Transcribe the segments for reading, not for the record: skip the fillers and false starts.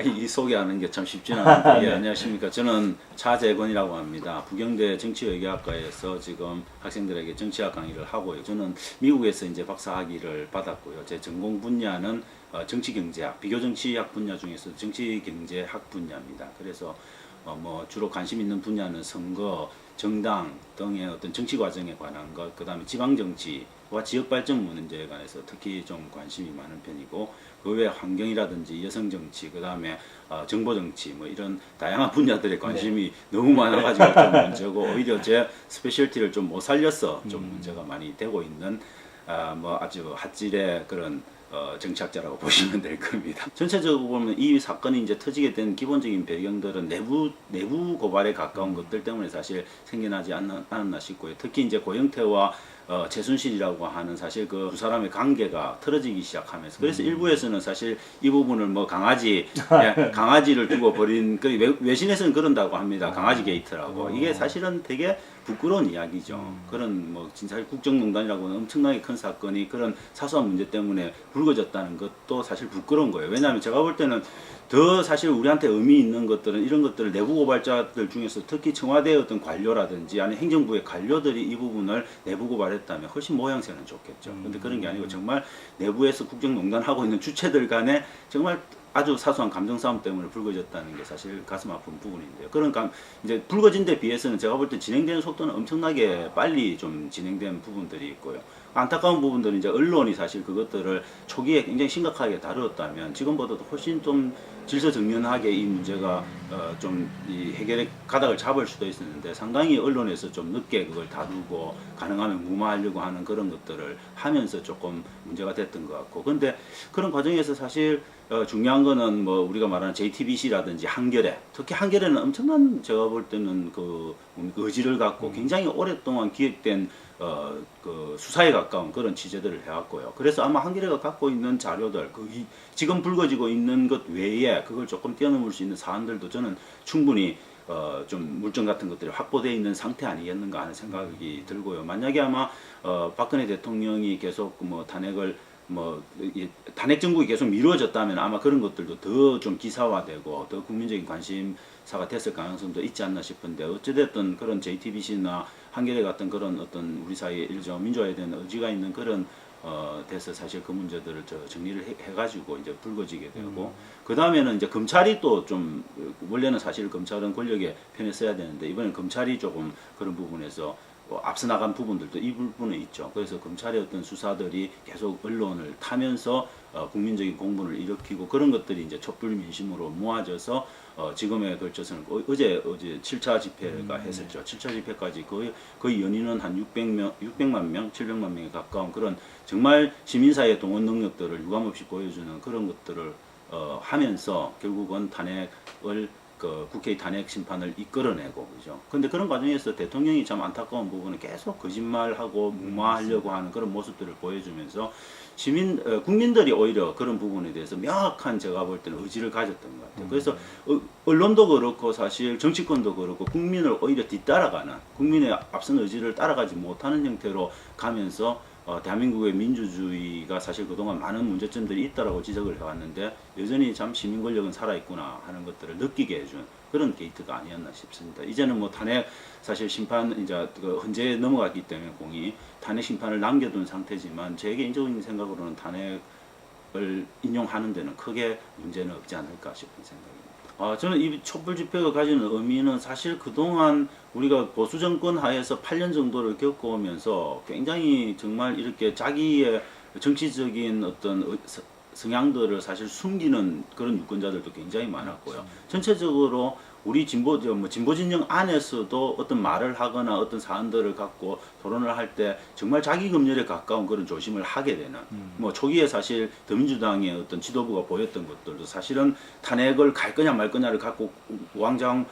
이 소개하는 게 참 쉽지는 않은데, 예, 안녕하십니까. 저는 차재권이라고 합니다. 부경대 정치외교학과에서 지금 학생들에게 정치학 강의를 하고요. 저는 미국에서 이제 박사학위를 받았고요. 제 전공 분야는 정치경제학, 비교정치학 분야 중에서 정치경제학 분야입니다. 그래서 뭐 주로 관심 있는 분야는 선거, 정당 등의 어떤 정치 과정에 관한 것, 그 다음에 지방정치와 지역발전 문제에 관해서 특히 좀 관심이 많은 편이고, 그 외에 환경이라든지 여성정치, 그 다음에 정보정치, 뭐 이런 다양한 분야들에 관심이 너무 많아가지고 좀 문제고, 오히려 제 스페셜티를 좀 못 살려서 좀 문제가 많이 되고 있는 뭐 아주 핫질의 그런 정치학자라고 보시면 될 겁니다. 전체적으로 보면 이 사건이 이제 터지게 된 기본적인 배경들은 내부 고발에 가까운 것들 때문에 사실 생겨나지 않았나 싶고요. 특히 이제 고영태와 최순실이라고 하는 사실 그 두 사람의 관계가 틀어지기 시작하면서, 그래서 일부에서는 사실 이 부분을 뭐 강아지를 두고 벌인, 외신에서는 그런다고 합니다. 강아지 게이트라고. 이게 사실은 되게 부끄러운 이야기죠. 그런 뭐 진짜 국정농단이라고는 엄청나게 큰 사건이 그런 사소한 문제 때문에 불거졌다는 것도 사실 부끄러운 거예요. 왜냐하면 제가 볼 때는 더 사실 우리한테 의미 있는 것들은 이런 것들을 내부 고발자들 중에서 특히 청와대의 어떤 관료라든지 아니 행정부의 관료들이 이 부분을 내부 고발했다면 훨씬 모양새는 좋겠죠. 근데 그런 게 아니고 정말 내부에서 국정농단하고 있는 주체들 간에 정말 아주 사소한 감정 싸움 때문에 불거졌다는 게 사실 가슴 아픈 부분인데요. 그러니까 이제 불거진 데 비해서는 제가 볼 때 진행되는 속도는 엄청나게 빨리 좀 진행된 부분들이 있고요. 안타까운 부분들은 이제 언론이 사실 그것들을 초기에 굉장히 심각하게 다루었다면 지금보다도 훨씬 좀 질서정연하게 이 문제가 좀 이 해결의 가닥을 잡을 수도 있었는데, 상당히 언론에서 좀 늦게 그걸 다루고 가능하면 무마하려고 하는 그런 것들을 하면서 조금 문제가 됐던 것 같고, 근데 그런 과정에서 사실 중요한 거는 뭐 우리가 말하는 JTBC라든지 한겨레, 특히 한겨레는 엄청난 제가 볼 때는 그 의지를 갖고 굉장히 오랫동안 기획된 그 수사에 가까운 그런 취재들을 해왔고요. 그래서 아마 한겨레가 갖고 있는 자료들, 지금 불거지고 있는 것 외에 그걸 조금 뛰어넘을 수 있는 사안들도 저는 충분히 좀 물증 같은 것들이 확보되어 있는 상태 아니겠는가 하는 생각이 들고요. 만약에 아마 박근혜 대통령이 계속 뭐 탄핵 정국이 계속 미루어졌다면 아마 그런 것들도 더 좀 기사화되고 더 국민적인 관심사가 됐을 가능성도 있지 않나 싶은데, 어찌됐든 그런 JTBC나 한겨레 같은 그런 어떤 우리 사회의 일정 민주화에 대한 의지가 있는 그런 돼서 사실 그 문제들을 정리를 해가지고 이제 불거지게 되고, 그 다음에는 이제 검찰이 또 좀, 원래는 사실 검찰은 권력의 편에 서야 되는데 이번엔 검찰이 조금 그런 부분에서 앞서 나간 부분들도 이 부분에 있죠. 그래서 검찰의 어떤 수사들이 계속 언론을 타면서 국민적인 공분을 일으키고, 그런 것들이 이제 촛불 민심으로 모아져서 지금에 걸쳐서는 어제 7차 집회가 했었죠. 7차 집회까지 거의 연인은 한 600만 명, 700만 명에 가까운 그런 정말 시민사회 동원 능력들을 유감없이 보여주는 그런 것들을 하면서 결국은 탄핵을 국회의 탄핵 심판을 이끌어내고, 그죠. 근데 그런 과정에서 대통령이 참 안타까운 부분은 계속 거짓말하고 무마하려고 하는 그런 모습들을 보여주면서 국민들이 오히려 그런 부분에 대해서 명확한, 제가 볼 때는 의지를 가졌던 것 같아요. 그래서 언론도 그렇고 사실 정치권도 그렇고 국민을 오히려 뒤따라가는, 국민의 앞선 의지를 따라가지 못하는 형태로 가면서 대한민국의 민주주의가 사실 그동안 많은 문제점들이 있다라고 지적을 해왔는데 여전히 참 시민 권력은 살아있구나 하는 것들을 느끼게 해준 그런 게이트가 아니었나 싶습니다. 이제는 뭐 탄핵 사실 심판 이제 그 헌재에 넘어갔기 때문에 공이 탄핵 심판을 남겨둔 상태지만, 제 개인적인 생각으로는 탄핵을 인용하는 데는 크게 문제는 없지 않을까 싶은 생각입니다. 저는 이 촛불 집회가 가지는 의미는 사실 그동안 우리가 보수 정권 하에서 8년 정도를 겪어오면서 굉장히 정말 이렇게 자기의 정치적인 어떤 성향들을 사실 숨기는 그런 유권자들도 굉장히 많았고요. 전체적으로 우리 진보 진영 안에서도 어떤 말을 하거나 어떤 사안들을 갖고 토론을 할 때 정말 자기 검열에 가까운 그런 조심을 하게 되는, 뭐 초기에 사실 더민주당의 어떤 지도부가 보였던 것들도 사실은 탄핵을 갈 거냐 말 거냐를 갖고 우왕좌왕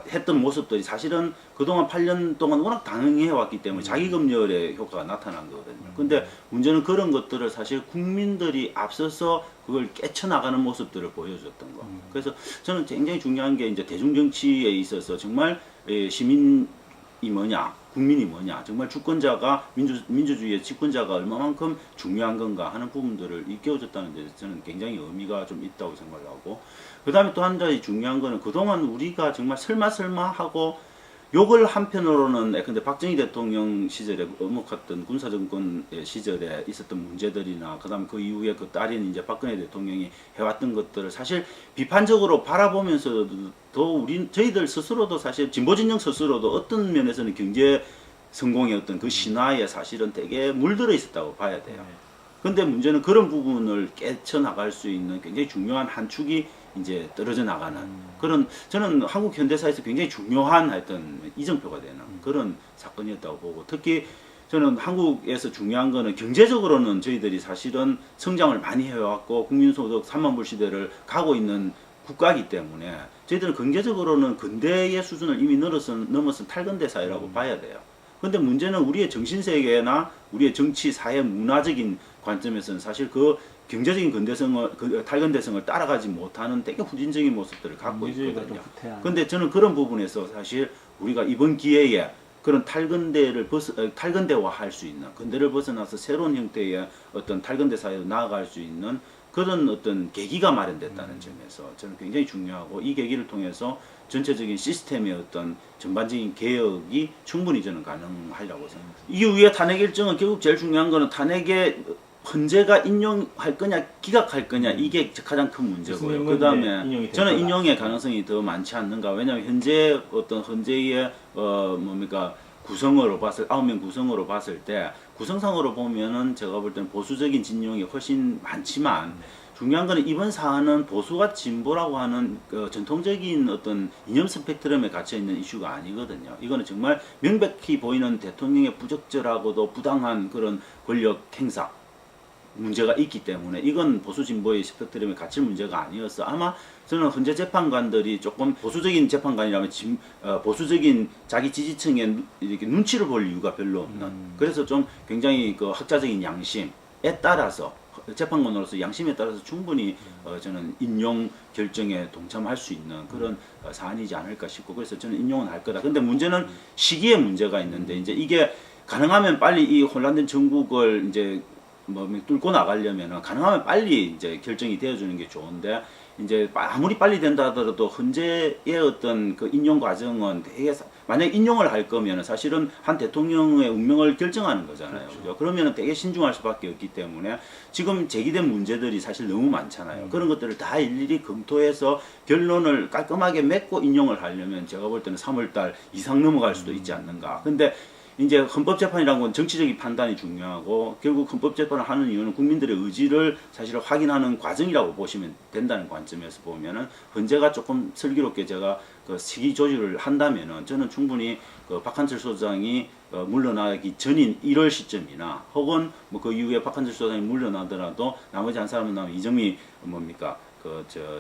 했던 모습들이 사실은 그동안 8년 동안 워낙 당응해 왔기 때문에 자기 검열의 효과가 나타난 거거든요. 근데 문제는 그런 것들을 사실 국민들이 앞서서 그걸 깨쳐나가는 모습들을 보여줬던 거. 그래서 저는 굉장히 중요한 게 이제 대중정치에 있어서 정말 시민 뭐냐, 국민이 뭐냐, 정말 주권자가 민주주의의 집권자가 얼마만큼 중요한 건가 하는 부분들을 일깨워줬다는 데 저는 굉장히 의미가 좀 있다고 생각을 하고, 그 다음에 또 한 가지 중요한 거는 그동안 우리가 정말 설마 하고 욕을 한편으로는 근데 박정희 대통령 시절에 엄혹했던 군사정권 시절에 있었던 문제들이나 그다음 그 이후에 그 딸인 이제 박근혜 대통령이 해왔던 것들을 사실 비판적으로 바라보면서도 저희들 스스로도 사실 진보진영 스스로도 어떤 면에서는 경제 성공의 어떤 그 신화에 사실은 되게 물들어 있었다고 봐야 돼요. 근데 문제는 그런 부분을 깨쳐 나갈 수 있는 굉장히 중요한 한 축이 이제 떨어져 나가는 그런, 저는 한국 현대사에서 굉장히 중요한 하여튼 이정표가 되는 그런 사건이었다고 보고, 특히 저는 한국에서 중요한 거는 경제적으로는 저희들이 사실은 성장을 많이 해왔고 국민소득 3만 불 시대를 가고 있는 국가이기 때문에 저희들은 경제적으로는 근대의 수준을 이미 넘어선 탈근대 사회라고 봐야 돼요. 근데 문제는 우리의 정신세계나 우리의 정치, 사회, 문화적인 관점에서는 사실 그 경제적인 근대성을, 탈근대성을 따라가지 못하는 되게 후진적인 모습들을 갖고 있거든요. 근데 저는 그런 부분에서 사실 우리가 이번 기회에 그런 탈근대화할 수 있는, 근대를 벗어나서 새로운 형태의 어떤 탈근대 사회로 나아갈 수 있는 그런 어떤 계기가 마련됐다는 점에서 저는 굉장히 중요하고, 이 계기를 통해서 전체적인 시스템의 어떤 전반적인 개혁이 충분히 저는 가능하리라고 생각합니다. 이후에 탄핵 일정은 결국 제일 중요한 거는 탄핵의 헌재가 인용할 거냐 기각할 거냐, 이게 가장 큰 문제고요. 그 다음에 저는 인용의 가능성이 더 많지 않는가. 왜냐하면 현재 어떤 헌재의 구성으로 봤을 9명 구성으로 봤을 때 구성상으로 보면은 제가 볼 때는 보수적인 진영이 훨씬 많지만, 중요한 거는 이번 사안은 보수와 진보라고 하는 그 전통적인 어떤 이념 스펙트럼에 갇혀 있는 이슈가 아니거든요. 이거는 정말 명백히 보이는 대통령의 부적절하고도 부당한 그런 권력 행사 문제가 있기 때문에 이건 보수 진보의 스펙트럼에 갇힐 문제가 아니었어. 아마 저는 현재 재판관들이 조금 보수적인 재판관이라면 보수적인 자기 지지층의 이렇게 눈치를 볼 이유가 별로 없는, 그래서 좀 굉장히 그 학자적인 양심에 따라서, 재판관으로서 양심에 따라서 충분히 저는 인용 결정에 동참할 수 있는 그런 사안이지 않을까 싶고, 그래서 저는 인용은 할 거다. 근데 문제는 시기에 문제가 있는데, 이제 이게 가능하면 빨리 이 혼란된 전국을 이제 뚫고 나가려면 가능하면 빨리 이제 결정이 되어주는 게 좋은데, 이제 아무리 빨리 된다 하더라도 헌재의 어떤 그 인용 과정은 되게, 만약 인용을 할 거면 사실은 한 대통령의 운명을 결정하는 거잖아요. 그렇죠. 그러면 되게 신중할 수밖에 없기 때문에 지금 제기된 문제들이 사실 너무 많잖아요. 그런 것들을 다 일일이 검토해서 결론을 깔끔하게 맺고 인용을 하려면 제가 볼 때는 3월달 이상 넘어갈 수도 있지 않는가. 근데 이제 헌법재판이라는 건 정치적인 판단이 중요하고, 결국 헌법재판을 하는 이유는 국민들의 의지를 사실 확인하는 과정이라고 보시면 된다는 관점에서 보면은, 헌재가 조금 슬기롭게 제가 그 시기 조율을 한다면은 저는 충분히 그 박한철 소장이 물러나기 전인 1월 시점이나, 혹은 뭐 그 이후에 박한철 소장이 물러나더라도 나머지 한 사람은 나면 이정미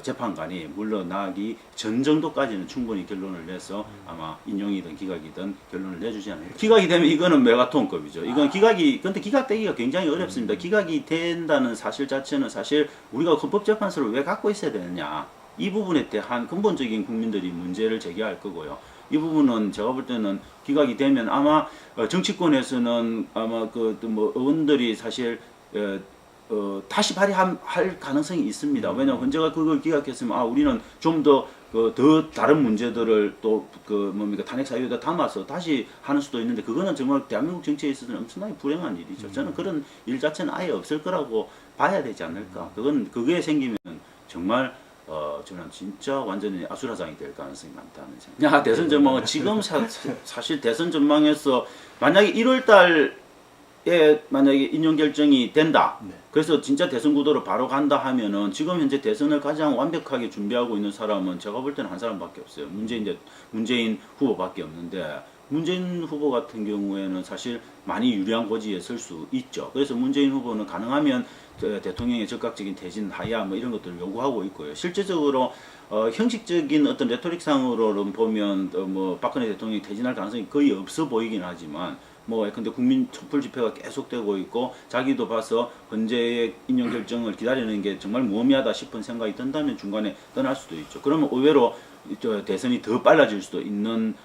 재판관이 물러나기 전 정도까지는 충분히 결론을 내서 아마 인용이든 기각이든 결론을 내주지 않을까. 기각이 되면 이거는 메가톤급이죠. 이건 근데 기각되기가 굉장히 어렵습니다. 기각이 된다는 사실 자체는 사실 우리가 헌법재판소를 왜 갖고 있어야 되느냐, 이 부분에 대한 근본적인 국민들이 문제를 제기할 거고요. 이 부분은 제가 볼 때는 기각이 되면 아마 정치권에서는 아마 의원들이 사실 다시 발의할 가능성이 있습니다. 왜냐하면 헌재가 그걸 기각했으면 우리는 좀 더 다른 문제들을 또 탄핵 사유에다 담아서 다시 하는 수도 있는데, 그거는 정말 대한민국 정치에 있어서는 엄청나게 불행한 일이죠. 저는 그런 일 자체는 아예 없을 거라고 봐야 되지 않을까. 그게 생기면 정말 저는 진짜 완전히 아수라장이 될 가능성이 많다는 생각. 대선 전망은 지금 사실 대선 전망에서 만약에 1월달 만약에 인용 결정이 된다. 그래서 진짜 대선 구도로 바로 간다 하면은, 지금 현재 대선을 가장 완벽하게 준비하고 있는 사람은 제가 볼 때는 한 사람밖에 없어요. 문재인 후보밖에 없는데, 문재인 후보 같은 경우에는 사실 많이 유리한 고지에 설 수 있죠. 그래서 문재인 후보는 가능하면 대통령의 적극적인 퇴진 하야 이런 것들을 요구하고 있고요. 실제적으로 형식적인 어떤 레토릭상으로는 보면 박근혜 대통령이 퇴진할 가능성이 거의 없어 보이긴 하지만, 뭐 근데 국민 촛불 집회가 계속되고 있고 자기도 봐서 헌재의 인용 결정을 기다리는 게 정말 무의미하다 싶은 생각이 든다면 중간에 떠날 수도 있죠. 그러면 의외로 대선이 더 빨라질 수도 있는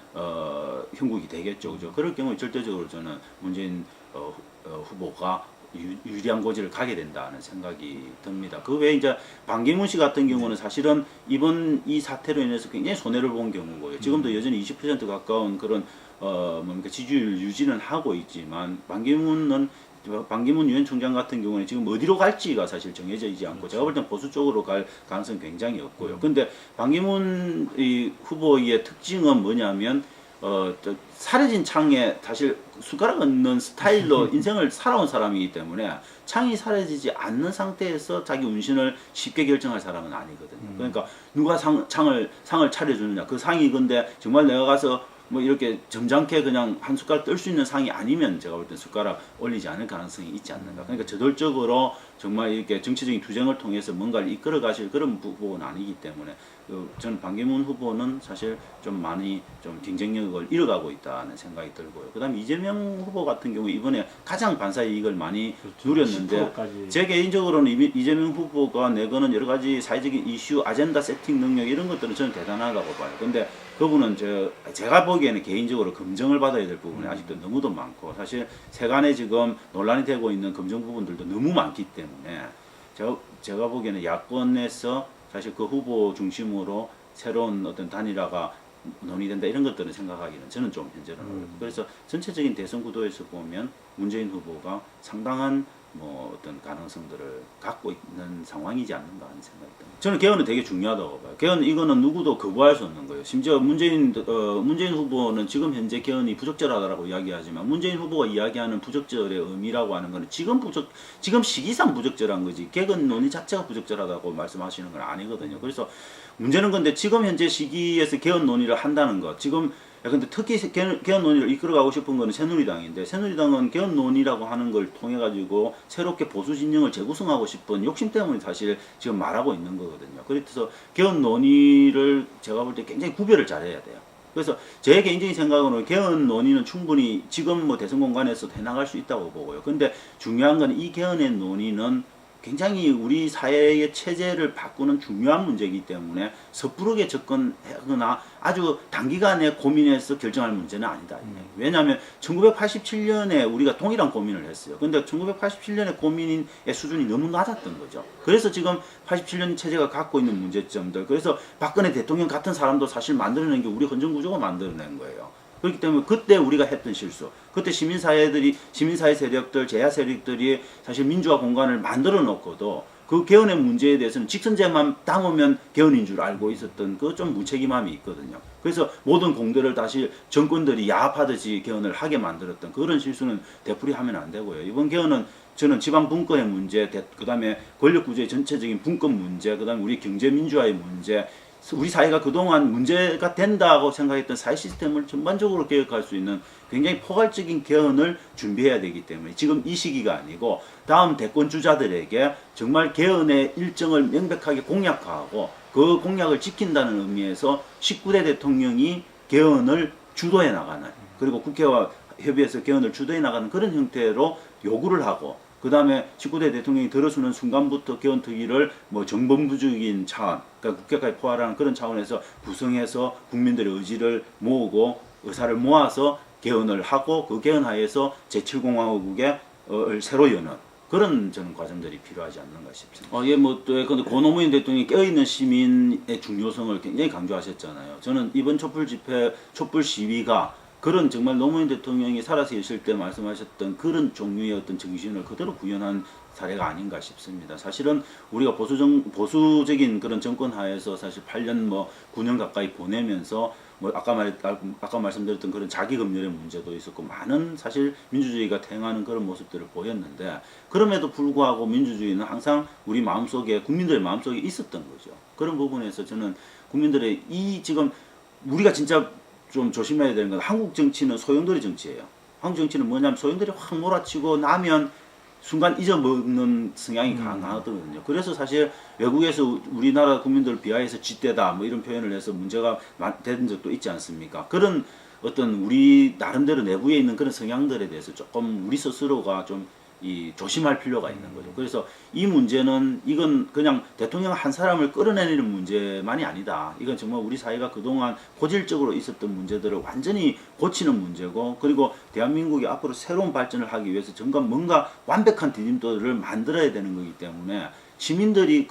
형국이 되겠죠. 그죠? 그럴 경우에 절대적으로 저는 문재인 후보가 유리한 고지를 가게 된다는 생각이 듭니다. 그 외에 이제 반기문 씨 같은 경우는 사실은 이번 이 사태로 인해서 굉장히 손해를 본 경우고요. 지금도 여전히 20% 가까운 그런 뭡니까 지지율 유지는 하고 있지만 반기문 유엔 총장 같은 경우는 지금 어디로 갈지가 사실 정해져 있지 않고 제가 볼 땐 보수 쪽으로 갈 가능성이 굉장히 없고요. 근데 반기문 후보의 특징은 뭐냐면 사라진 창에 사실 숟가락 얹는 스타일로 인생을 살아온 사람이기 때문에 창이 사라지지 않는 상태에서 자기 운신을 쉽게 결정할 사람은 아니거든요. 그러니까 누가 상을 차려주느냐 그 상이 근데 정말 내가 가서 뭐 이렇게 점잖게 그냥 한 숟가락 뜰 수 있는 상이 아니면 제가 볼 때 숟가락 올리지 않을 가능성이 있지 않는가. 그러니까 저돌적으로 정말 이렇게 정치적인 투쟁을 통해서 뭔가를 이끌어 가실 그런 후보는 아니기 때문에 저는 반기문 후보는 사실 좀 많이 좀 경쟁력을 잃어가고 있다는 생각이 들고요. 그다음에 이재명 후보 같은 경우 이번에 가장 반사 이익을 많이 누렸는데 10%까지. 제 개인적으로는 이재명 후보가 내거는 여러 가지 사회적인 이슈, 아젠다 세팅 능력 이런 것들은 저는 대단하다고 봐요. 근데 그분은 제가 보기에는 개인적으로 검증을 받아야 될 부분이 아직도 너무도 많고 사실 세간에 지금 논란이 되고 있는 검증 부분들도 너무 많기 때문에 제가 보기에는 야권에서 사실 그 후보 중심으로 새로운 어떤 단일화가 논의된다 이런 것들은 생각하기는 저는 좀 현재는 어렵고 그래서 전체적인 대선 구도에서 보면 문재인 후보가 상당한 뭐 어떤 가능성들을 갖고 있는 상황이지 않는가 하는 생각이 듭니다. 저는 개헌은 되게 중요하다고 봐요. 개헌 이거는 누구도 거부할 수 없는 거예요. 심지어 문재인 후보는 지금 현재 개헌이 부적절하다라고 이야기하지만 문재인 후보가 이야기하는 부적절의 의미라고 하는 거는 지금 시기상 부적절한 거지 개헌 논의 자체가 부적절하다고 말씀하시는 건 아니거든요. 그래서 문제는 근데 지금 현재 시기에서 개헌 논의를 한다는 것 지금 근데 특히 개헌 논의를 이끌어가고 싶은 거는 새누리당인데 새누리당은 개헌 논의라고 하는 걸 통해 가지고 새롭게 보수 진영을 재구성하고 싶은 욕심 때문에 사실 지금 말하고 있는 거거든요. 그래서 개헌 논의를 제가 볼 때 굉장히 구별을 잘해야 돼요. 그래서 제 개인적인 생각으로는 개헌 논의는 충분히 지금 뭐 대선 공간에서 해나갈 수 있다고 보고요. 근데 중요한 건 이 개헌의 논의는 굉장히 우리 사회의 체제를 바꾸는 중요한 문제이기 때문에 섣부르게 접근하거나 아주 단기간에 고민해서 결정할 문제는 아니다. 왜냐하면 1987년에 우리가 동일한 고민을 했어요. 근데 1987년의 고민의 수준이 너무 낮았던 거죠. 그래서 지금 87년 체제가 갖고 있는 문제점들 그래서 박근혜 대통령 같은 사람도 사실 만들어낸 게 우리 헌정구조가 만들어낸 거예요. 그렇기 때문에 그때 우리가 했던 실수, 그때 시민사회 세력들, 제야 세력들이 사실 민주화 공간을 만들어 놓고도 그 개헌의 문제에 대해서는 직선제만 담으면 개헌인 줄 알고 있었던 그 좀 무책임함이 있거든요. 그래서 모든 공들을 다시 정권들이 야합하듯이 개헌을 하게 만들었던 그런 실수는 되풀이하면 안 되고요. 이번 개헌은 저는 지방 분권의 문제, 그 다음에 권력구조의 전체적인 분권 문제, 그 다음에 우리 경제민주화의 문제, 우리 사회가 그동안 문제가 된다고 생각했던 사회 시스템을 전반적으로 개혁할 수 있는 굉장히 포괄적인 개헌을 준비해야 되기 때문에 지금 이 시기가 아니고 다음 대권 주자들에게 정말 개헌의 일정을 명백하게 공약화하고 그 공약을 지킨다는 의미에서 19대 대통령이 개헌을 주도해 나가는 그리고 국회와 협의해서 개헌을 주도해 나가는 그런 형태로 요구를 하고 그 다음에 19대 대통령이 들어서는 순간부터 개헌 특위를 뭐 정범부적인 차원, 그러니까 국회까지 포괄하는 그런 차원에서 구성해서 국민들의 의지를 모으고 의사를 모아서 개헌을 하고 그 개헌 하에서 제7공화국을 새로 여는 그런 저는 과정들이 필요하지 않는가 싶습니다. 예, 뭐 또 근데 고 노무현 대통령이 깨어있는 시민의 중요성을 굉장히 강조하셨잖아요. 저는 이번 촛불 집회, 촛불 시위가 그런 정말 노무현 대통령이 살아서 계실 때 말씀하셨던 그런 종류의 어떤 정신을 그대로 구현한 사례가 아닌가 싶습니다. 사실은 우리가 보수적인 그런 정권 하에서 사실 8년 뭐 9년 가까이 보내면서 뭐 아까 말씀드렸던 그런 자기검열의 문제도 있었고 많은 사실 민주주의가 퇴행하는 그런 모습들을 보였는데 그럼에도 불구하고 민주주의는 항상 우리 마음속에 국민들의 마음속에 있었던 거죠. 그런 부분에서 저는 국민들의 이 지금 우리가 진짜 좀 조심해야 되는 건 한국 정치는 소용돌이 정치예요. 한국 정치는 뭐냐면 소용돌이 확 몰아치고 나면 순간 잊어먹는 성향이 강하거든요. 그래서 사실 외국에서 우리나라 국민들을 비하해서 쥐떼다 뭐 이런 표현을 해서 문제가 된 적도 있지 않습니까? 그런 어떤 우리 나름대로 내부에 있는 그런 성향들에 대해서 조금 우리 스스로가 좀 이 조심할 필요가 있는 거죠. 그래서 이 문제는 이건 그냥 대통령 한 사람을 끌어내리는 문제만이 아니다. 이건 정말 우리 사회가 그동안 고질적으로 있었던 문제들을 완전히 고치는 문제고, 그리고 대한민국이 앞으로 새로운 발전을 하기 위해서 정말 뭔가 완벽한 디딤돌을 만들어야 되는 거기 때문에 시민들이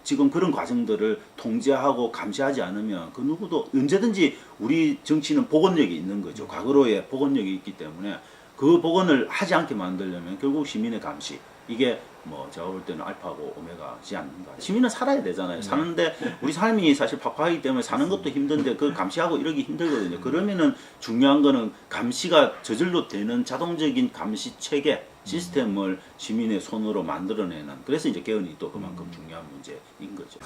지금 그런 과정들을 통제하고 감시하지 않으면 그 누구도 언제든지 우리 정치는 복원력이 있는 거죠. 과거로의 복원력이 있기 때문에 그 복원을 하지 않게 만들려면 결국 시민의 감시, 이게 뭐 제가 볼 때는 알파고 오메가지 않는가. 시민은 살아야 되잖아요. 사는데 우리 삶이 사실 팍팍하기 때문에 사는 것도 힘든데 그걸 감시하고 이러기 힘들거든요. 그러면은 중요한 거는 감시가 저절로 되는 자동적인 감시 체계 시스템을 시민의 손으로 만들어내는, 그래서 이제 개헌이 또 그만큼 중요한 문제인 거죠.